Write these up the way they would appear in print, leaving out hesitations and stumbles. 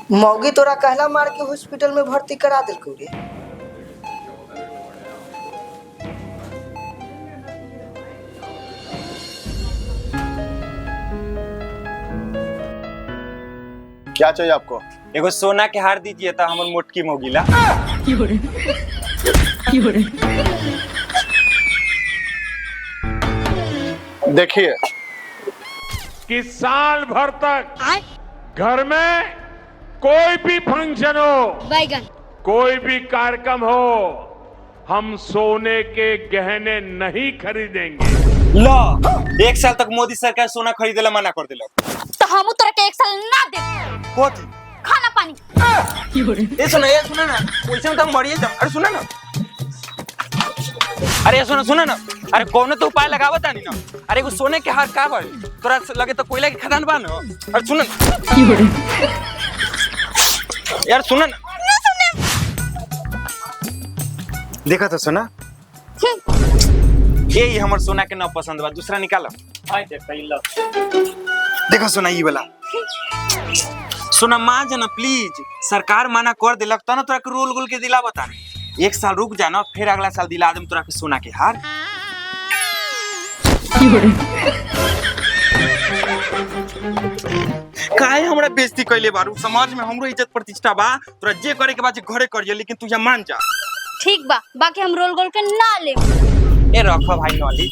मौगी तोरा कहला मार के हॉस्पिटल में भर्ती करा दिलकौ रे। क्या चाहिए आपको? एगो सोना के हार दीजिए था हमर मोटकी मौगिला। देखिए कि साल भर तक घर में कोई भी फंक्शन हो, बैगन, कोई भी कार्यक्रम हो, हम सोने के गहने नहीं खरीदेंगे। लो, एक साल तक मोदी सरकार सोना खरीदेला मना कर दिलक। तो हम तोरा के एक साल ना दे। कोथी? खाना पानी। ए सुना ना, पैसा तो मरिए जा। अरे सुना ना, अरे सुना ना, अरे कौन तो उपाय लगावत आनी ना। अरे एगो सोने के हार का बा? तोरा लगे तो कोयला के खदान बा ना। अरे सुना ना यार, सुना ना, देखा तो सुना, ये हमर सोना के ना पसंद बा, दूसरा निकालो। देखो सुना, ये वाला सुना मान जाना प्लीज, सरकार मना कर दिलक तो ना तोरा के रोल गोल के दिला बता। एक साल रुक जाना, फिर अगला साल दिला देम तोरा के सोना के हार। काहे हमरा बेइज्जती कइले बारू? समाज में हमरो इज्जत प्रतिष्ठा बा, तोरा जे करे के बा जे घरे करिए, लेकिन तू या मान जा। ठीक बा, बाकी हम रोल गोल के ना ले। ए रखो भाई नॉली,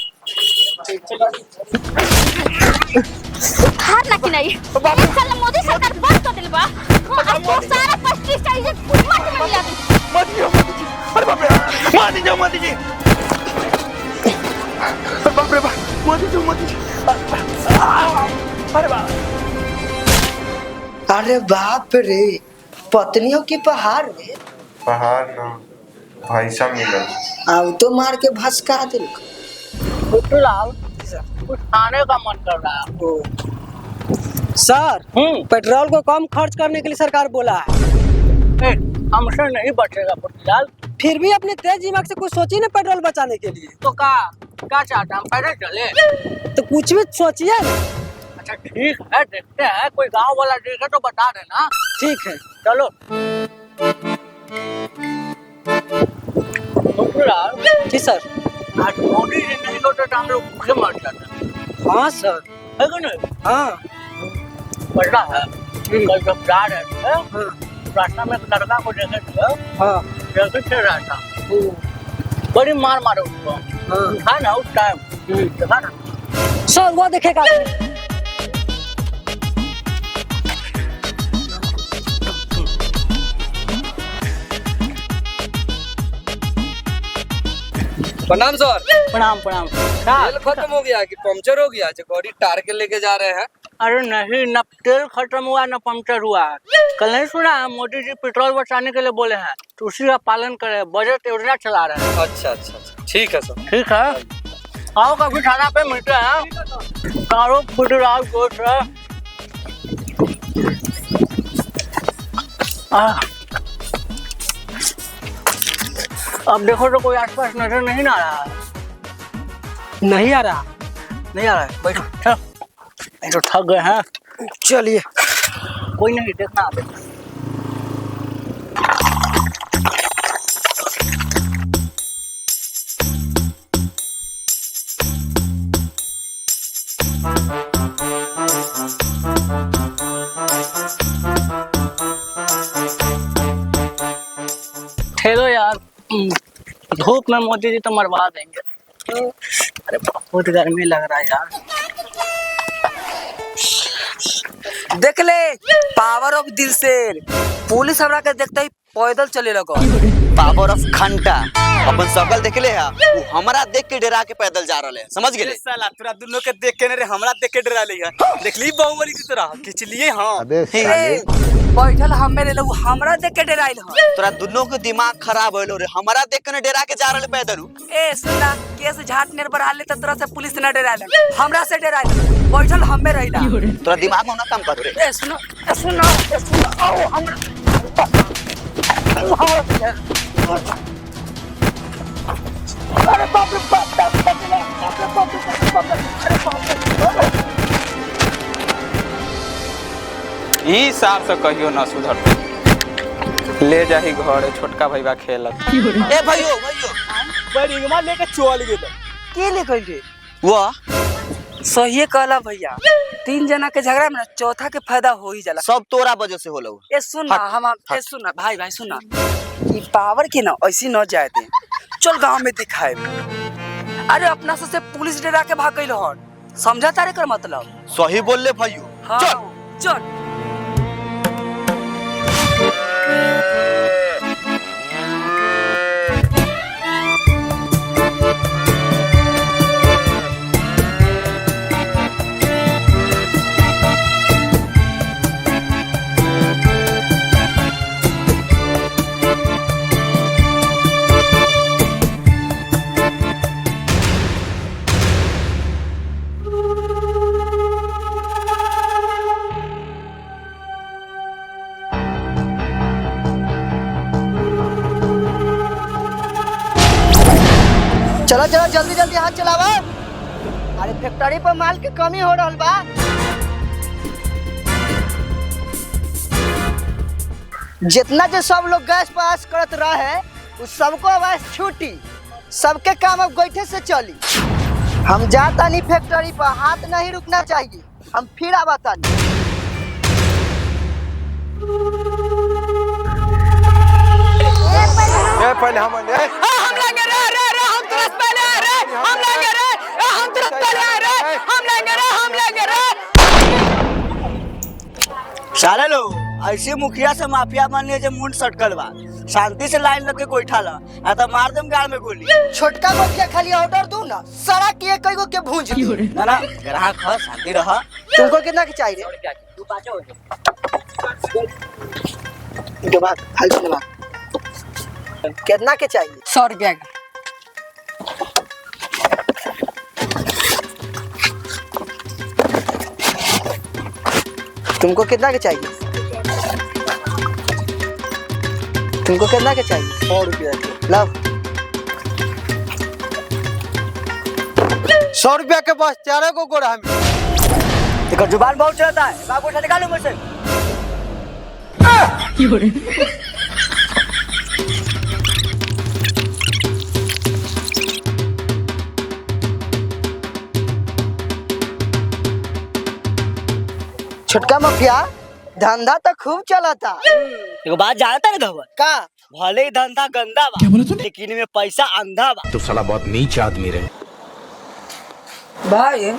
हार ना कि नहीं। एक साल मोदी सरकार बंद कर दिल बा। अब तो सारा पस्तीस इज्जत माटी में मिला दी। मत दियो, अरे बाप रे, मार दीजिए, मार दीजिए, बाप रे बाप, मार दीजिए, मार दीजिए, अरे बाप, अरे बाप रे, पत्नियों की पहाड़ रे। पहाड़ ना, पैसा मिला। अब तो मार के भसका दिलकौ। कुछ खाने का मन कर रहा है। सर, पेट्रोल को कम खर्च करने के लिए सरकार बोला है। हमसे नहीं बचेगा पुतलाल। फिर भी अपने तेज दिमाग से कुछ सोचिए ना पेट्रोल बचाने के लिए। तो क्या चाहता हम पैदल चले? तो कुछ भी सोचिए। अच्छा ठीक है, देखते हैं, कोई गांव वाला देखे तो बता देना। ठीक है, चलो। पुतलाल जी सर। आज मोदी जी नहीं होते तो हम लोग भूखे मर जाते। हाँ सर। है कि नहीं? हाँ। पता है, कल जब जा रहे थे, रास्ता में एक लड़का को देखे थे। हाँ। देखे थे रास्ता, बड़ी मार मारे उसको। था ना उस टाइम, देखा ना सर, वो देखेगा। प्रणाम सर। प्रणाम प्रणाम। तेल खत्म हो गया कि पंचर हो गया? जो गाड़ी टार के लेके जा रहे हैं। अरे नहीं, न तेल खत्म हुआ न पंचर हुआ। कल नहीं सुना है मोदी जी पेट्रोल बचाने के लिए बोले हैं, तो उसी का पालन करे, बजट योजना चला रहे हैं। अच्छा अच्छा अच्छा, ठीक है सर। ठीक है, आओ कभी थाना पे मिलते हैं। कारो फुटराल गोश है। अब देखो तो कोई आसपास नजर नहीं आ रहा है। नहीं आ रहा। नहीं आ रहा है, बैठो, चलो। नहीं तो थक गए हैं। चलिए। कोई नहीं, देखना देखना। ठहरो यार, धूप में मोदी जी तो मरवा देंगे। अरे बहुत गर्मी लग रहा है यार। देख ले, पावर ऑफ दिलसेर। पुलिस हमरा के देखते ही पैदल चले लगो। पावर ऑफ घंटा अपन सकल देखले है, वो हमरा देख के डरा के पैदल जा रहले, समझ गेले? साला तोरा दोनों के देख के ने रे हमरा देख के डरा ली है। देख ली बाहुबली की तरह खींच लिए। हां बैठल हमें ले लो, हमरा देख के डराइल हो। तोरा दोनों के दिमाग खराब होलो रे, हमरा देख के ने डरा के जा रहले पैदल। ए सुना, केस झाटनेर बढ़ाले त तोरा से पुलिस ना डराइल, हमरा से डराइल। बैठल हमें रहिला। तोरा दिमाग में ना काम कर रे। ए सुनो, आओ हमरा। अरे बाप रे बाप, ई साल से कहियो ना सुधरते। ले जाही घर छोटका भैया खेलत। ए भाइयो परिंगमा लेके चल गेल। के ले गइल? वो सही कहला भैया, 3 जना के झगड़ा में चौथा के फायदा हो ही जाला। सब तोरा वजह से होला। ए सुन ना, ए सुन ना भाई सुन ना, ई पावर की ना ऐसी न जाए दे। चल गांव में दिखाए। अरे अपना से पुलिस डरा के भाग गइल हन, समझा तारे कर मतलब। सही बोल ले भाइयो। हाँ, चल चलो चलो जल्दी जल्दी हाथ चलावा। अरे फैक्ट्री पर माल की कमी हो रहा बा। जितना जो सब लोग गैस पास करत रहे उस सबको आवाज छूटी। सबके काम अब गोईठे से चली। हम जाता नहीं फैक्ट्री पर, हाथ नहीं रुकना चाहिए। हम फिर आवाता नहीं। पहले हम लेंगे हम तुरंत पहले आ रहे, हम लेंगे हम तुरंत पहले आ रहे, हम लेंगे सारे लोग ऐसे मुखिया से माफिया बनने जो मुंड सटकल बा। शांति से लाइन लग के कोई ठाला आ तो मार देम गाड़ में गोली। छोटका मुखिया खाली ऑर्डर दूं ना, सारा के कई गो के भूंज दूं। ना ग्राहक ह शांति रह। तुमको कितना के चाहिए? कितना के चाहिए? 100 रुपया का। तुमको कितना के चाहिए? तुमको कितना के चाहिए? 100 रुपया के। लो 100 रुपया के बस 4 को गोड़ा हम। देखो जुबान बहुत चलता है, बाबू उठा निकालो मुझसे। छोटका माफिया धंधा तो खूब चला था। एगो बात जानता है धवल का? भले ही धंधा गंदा बा लेकिन में पैसा अंधा बा। तो साला बहुत नीच आदमी रहे। भाई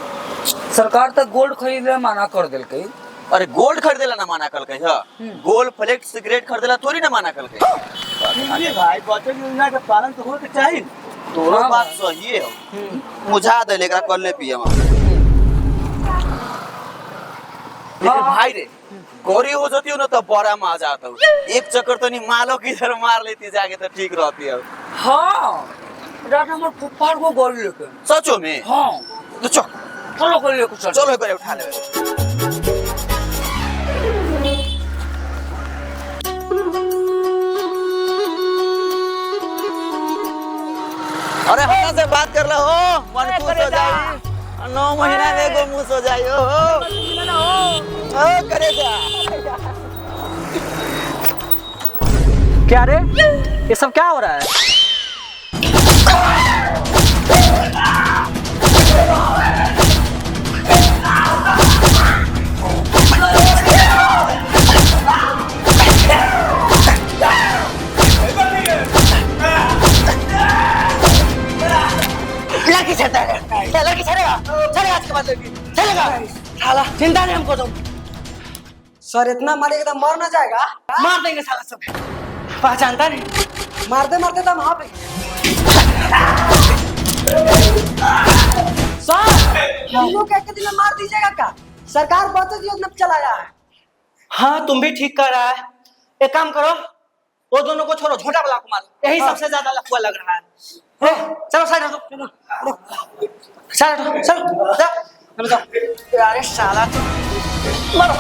सरकार तक गोल्ड खरीदे मना कर दिल कई। अरे गोल्ड खरीदेला ना माना कल कही। गोल्ड फ्लेक्स सिगरेट खरीदेला थोड़ी ना माना कल कही। अरे भाई बचत योजना का पालन तो होके चाहिए। तोरो बात सही है। मुझा दे लेकर कर ले पिया। लेकिन भाई रे गौरी हो जाती हो ना तो बड़ा मजा आता हूँ। एक चक्कर तो नहीं मालो की इधर मार लेती जाके तो ठीक रहती है। हाँ रात हमारे फुफार को गोल्ड लेके। सचो में? हाँ तो चलो कर ले कुछ। चलो एक बार उठा ले। अरे हमरा से बात कर रहे हो, मन खुश हो जाए। 9 महीना में एगो मुंह हो जाए हो करेगा। क्या रे ये सब क्या हो रहा है? लड़की छेड़ता है। लड़की छेड़ेगा, छेड़ेगा आज के बाद लड़की छेड़ेगा। साला चिंता नहीं हमको तुम। सर इतना मारेगा तो मर ना जाएगा। मार देंगे साला सब। पहचानता नहीं। मारते मारते तो हम यहाँ पे। सर तीनों को एक दिन में मार दीजिएगा क्या? सरकार बचत योजना चलाया है। हाँ तुम भी ठीक कर रहा है। एक काम करो वो दोनों को छोड़ो, छोटा वाला को मारो। यही सबसे ज्यादा लफुआ लग रहा है। चलो साइड हटो, साइड हटो, चलो चलो। अरे साला मारो।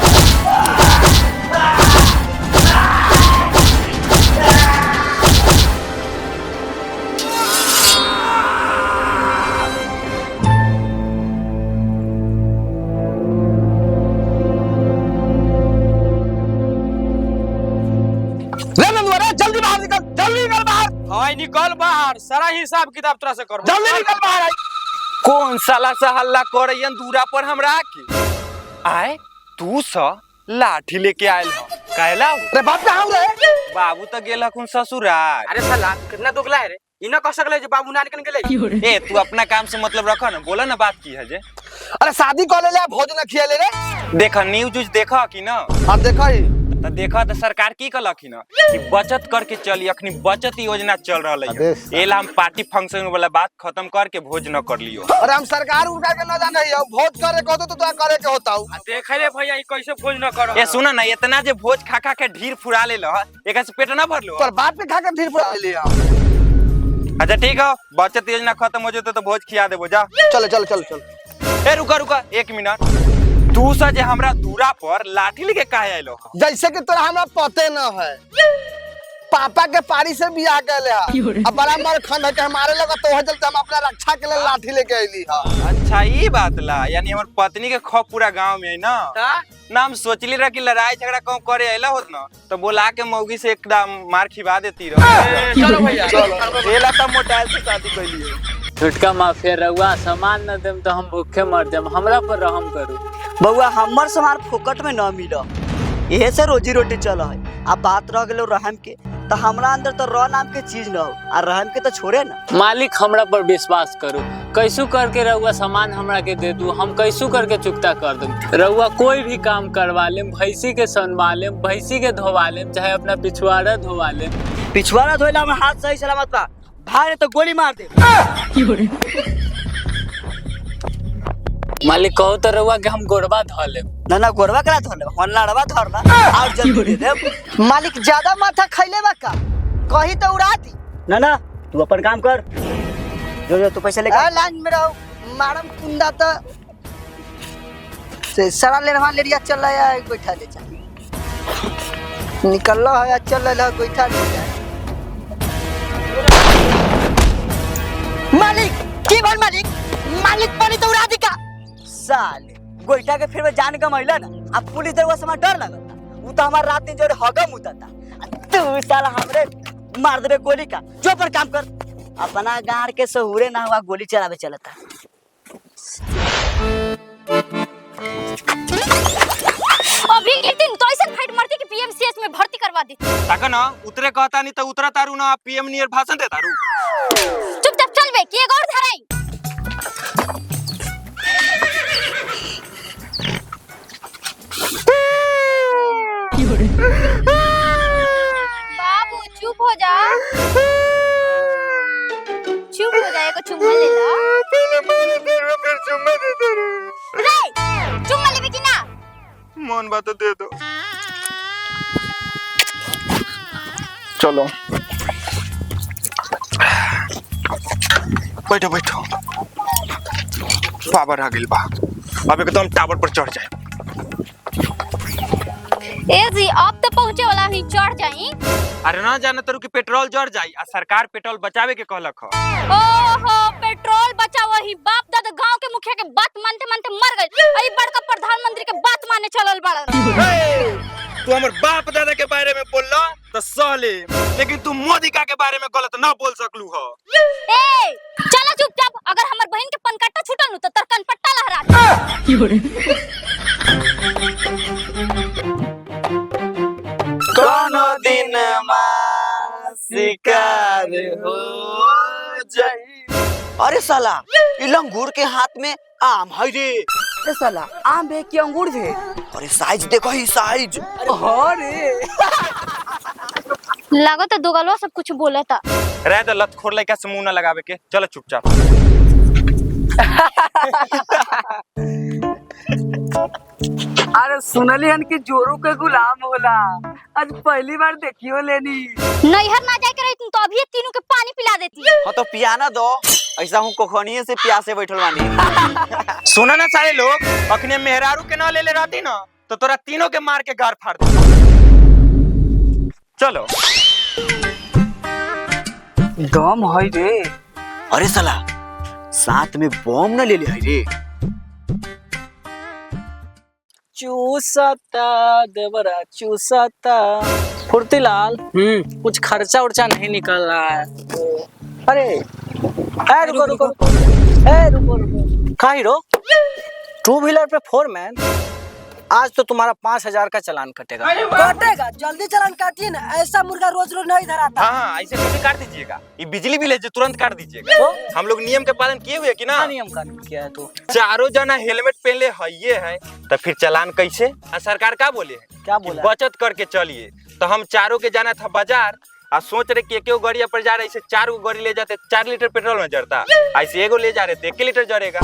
निकल बाहर, सारा हिसाब किताब तोरा से कर। जल्दी निकल बाहर आई। कौन साला सा हल्ला करैयन दूरा पर हमरा के? आए तू सा लाठी लेके आयल हो कहला? अरे बाप कहाँ रे? बाबू तो गेल हकुन ससुराल। अरे साला कितना दोगला है रे, इना कह सकले जे बाबू ना निकल गेले। ए तू अपना काम से मतलब रखो ना, बोला ना बात की है जे। अरे शादी कर ले, भोज न खिया ले रे। देखा न्यूज उज देखा कि ना? अब देखा ही तो देखा तो सरकार की कलखी ना कि बचत करके चली, अखनी बचत योजना चल रहा है। एला हम पार्टी फंक्शन वाला बात खत्म करके भोज न कर लियो। अरे हम सरकार उड़का के न जाने हियो, भोज करे कहतो तो तोरा करे के होता हूं। देख ले भैया ई कैसे भोज न करो। ए सुना ना, इतना जे भोज खा खा के ढीर फुरा ले लो, एका से पेट ना भर लो। तोर बाप पे खा के ढीर पड़ा लिया। अच्छा ठीक है, बचत योजना खत्म हो जाए तो भोज खिया देबो जा। चल चल चल चल। ए रुका रुका 1 मिनट, तू सा जे हमरा दूरा पर लाठी लेके काहे आइलो? जैसे कि तोरा हमरा पते न है, पापा के पारी से बियाह कैले है, अब बड़ा मर खंड है के हमारे लगा तो हो चलते हम अपना रक्षा के लिए लाठी लेके आइली है। अच्छा ये बात ला, यानी हमर पत्नी के खौफ पूरा गांव में है ना? ना हम सोचली रहा कि लड़ाई झगड़ा कम करे आइला होत ना तो बुला के मौगी से एकदम मार खिवा देती रहो। चलो भैया चलो एला त मोटाइल से शादी कैली है। छुटका माफिया रहुआ सामान न देम तो हम भूखे मर जाम, हमरा पर रहम करू। बउआ हमर सामान फोकट में न मिला, यही से रोजी रोटी चल है। अब बात रह गलो रहम के, तो हमरा अंदर तो रह नाम के चीज न हो, और रहम के तो छोड़े ना। मालिक हमरा पर विश्वास करू, कैसू करके रहुआ सामान हमरा के दे दू, हम कैसू करके चुकता कर दूं। रहुआ कोई भी काम करवा लेम, भैंसी के सनवा लेम, भैंसी के धोवा लेम, चाहे अपना पिछवाड़ा धोवा लेम। पिछवाड़ा धोइला में हाथ सही सलामत बा, भाई तो गोली मार दे। मालिक कहो तो रहुआ के हम गोरबा धो लेम। ना ना गोरवा करा धर ले, हल्लाड़वा धरना और जल्दी दे दे। मालिक ज्यादा माथा खैले बा का, कही तो उड़ा दी। ना ना तू अपन काम कर, जो जो तू पैसे लेके लाइन में रहो। मारम कुंदा तो से सारा लेरवा लेरिया चल रहा है, गोइठा ले जा निकल रहा है, चल रहा है गोइठा ले जा। मालिक की बोल मालिक, मालिक पानी तो उड़ा दी का साले गोइठा के फिर में जान का महिला ना। अब पुलिस दरवा से डर लगता, वो तो हमार रात दिन जो हगम उतारता, तू साला हमरे मार देबे गोली का। जो पर काम कर, अपना गाड़ के सहुरे ना हुआ गोली चलावे चलता। अभी एक दिन तो ऐसा फाइट मारती कि पीएमसीएच में भर्ती करवा दी। ताका ना उतरे कहता नहीं तो उतरा तारू ना, पीएम नियर भाषण दे तारू। चुपचाप चल बे, की एक और धराई। बाबू चुप हो जा, चुप हो जाए को चुम्मा ले ला। रे चुम्मा लेबे कि ना? मन बात दे दो। चलो बैठो बैठो, पावर आ गइल बा, अब एकदम टावर पर चढ़ जाए। ए जी अब तो पहुंचे वाला ही, चढ़ जाई। अरे ना जाने तरू कि पेट्रोल जड़ जाई, आ सरकार पेट्रोल बचावे के कहलक ह। ओहो पेट्रोल बचाओ ही, बाप दादा गांव के मुखिया के बात मानते मानते मर गए, अई बड़का प्रधानमंत्री के बात माने चलल बड़ा। तू हमर बाप दादा के बारे में बोलला तो सह ले, लेकिन तू मोदी का के बारे में गलत ना बोल सकलू ह। ए चला चुपचाप, अगर हमर बहन के पनकट्टा छूटल नु तो तर कनपट्टा लहरा। कोनो दिन शिकार हो जाई। अरे साला इ लंगूर के हाथ में आम है रे। अरे साला आम है कि अंगूर है? अरे साइज देखो ही साइज। अरे लागो तो दोगलवा सब कुछ बोला था। रह दे लतखोर लइका से मुंह ना लगावे के, चलो चुपचाप। अरे सुनली हन कि जोरू के गुलाम होला, आज पहली बार देखियो लेनी। नैहर ना जाए के रही तो अभी तीनों के पानी पिला देती। हाँ तो पियाना दो, ऐसा हूँ कोखनिये से प्यासे बैठल बानी। सुना ना सारे लोग, अखने मेहरारू के ना ले ले रहती ना तो तोरा तीनों के मार के गार फाड़ दे। चलो दम है रे। अरे साला साथ में बम न ले ले है रे। चूसता देवरा चूसता। फुर्तीलाल कुछ खर्चा उर्चा नहीं निकल रहा है। अरे रुको रुको रुको का हीरो, 2 व्हीलर पे 4 मैन, आज तो तुम्हारा 5,000 का चालान कटेगा। कटेगा, जल्दी चालान काटिए ना, ऐसा मुर्गा रोज रोज नहीं धराता। हाँ ऐसे कैसे काट दीजिएगा? ये बिजली बिल है जो तुरंत काट दीजिएगा। हम लोग नियम के पालन किए हुए कि ना? नियम कानून किया है तो चारों जना हेलमेट पहन ले है तो फिर चालान कैसे? सरकार क्या बोले है? क्या बोला? बचत करके चलिए। तो हम चारों के जाना था बाजार और सोच रहे कि एक गाड़ी पर जा रहे, ऐसे 4 गाड़ी ले जाते 4 लीटर पेट्रोल में जरता, ऐसे एगो ले जा रहे थे 1 लीटर जरेगा।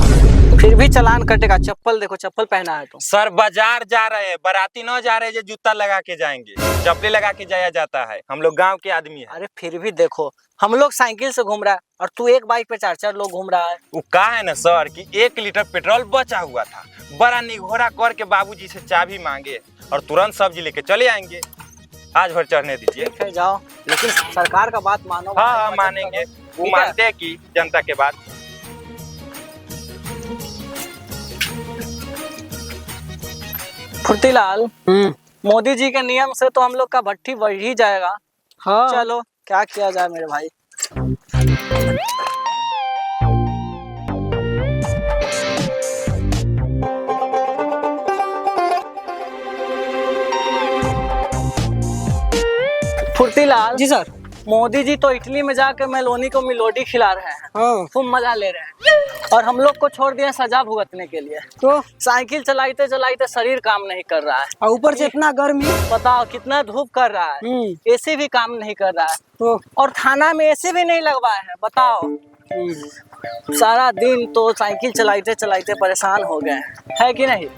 फिर भी चालान कटेगा। चप्पल देखो, चप्पल पहना है तो। सर बाजार जा रहे हैं, बाराती न जा रहे हैं जो जूता लगा के जाएंगे, चप्पल लगा के जाया जाता है। हम लोग गांव के आदमी है। अरे फिर भी देखो, हम लोग साइकिल से घूम रहा है और तू एक बाइक पे 4-4 लोग घूम रहा है। वो कहा है ना सर कि 1 लीटर पेट्रोल बचा हुआ था, बड़ा निघोरा करके बाबूजी से चाबी मांगे और तुरंत सब्जी लेके चले आएंगे। आज भर चढ़ने दीजिए। फिर जाओ, लेकिन सरकार का बात मानो। हाँ मानेंगे, वो मानते हैं कि जनता के बात। फुर्तीलाल, मोदी जी के नियम से तो हम लोग का भट्टी बढ़ ही जाएगा। हाँ चलो क्या किया जाए मेरे भाई। फुर्तीलाल जी सर, मोदी जी तो इटली में जाकर मेलोनी को मिलोडी खिला रहे हैं, खूब मजा ले रहे हैं, और हम लोग को छोड़ दिया सजा भुगतने के लिए। तो साइकिल चलाते चलाते शरीर काम नहीं कर रहा है, और ऊपर से इतना गर्मी, बताओ कितना धूप कर रहा है, एसी भी काम नहीं कर रहा है, तो और थाना में एसी भी नहीं लगवाए हैं, बताओ। सारा दिन तो साइकिल चलाते चलाते परेशान हो गए हैं, है कि नहीं?